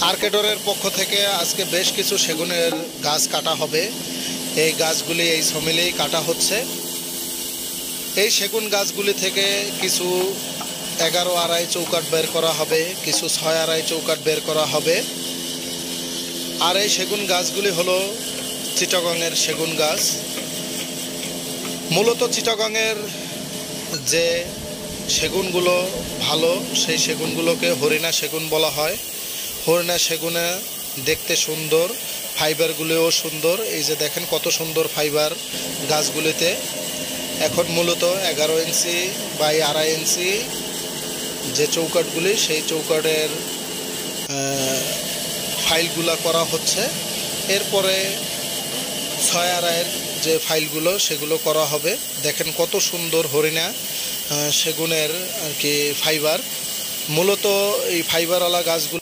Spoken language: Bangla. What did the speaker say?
আর্কেডরের পক্ষ থেকে আজকে বেশ কিছু সেগুনের গাছ কাটা হবে। এই গাছগুলি এই সমিলেই কাটা হচ্ছে। এই সেগুন গাছগুলি থেকে কিছু 11.5 চৌকাঠ বের করা হবে, কিছু 6.5 চৌকাঠ বের করা হবে। আর এই সেগুন গাছগুলি হলো চিটাগংয়ের সেগুন গাছ। মূলত চিটাগংয়ের যে সেগুনগুলো ভালো, সেই সেগুনগুলোকে হরিণা সেগুন বলা হয়। হরিণা সেগুনে দেখতে সুন্দর, ফাইবারগুলিও সুন্দর। এই যে দেখেন কত সুন্দর ফাইবার গাছগুলিতে। এখন মূলত 11 ইঞ্চি বাই 2.5 ইঞ্চি যে চৌকাঠগুলি, সেই চৌকাঠের ফাইলগুলো করা হচ্ছে। এরপরে 6.5 যে ফাইলগুলো সেগুলো করা হবে। দেখেন কত সুন্দর হরিণা সেগুনের আর কি ফাইবার। মূলত এই ফাইবারওয়ালা গাছগুলো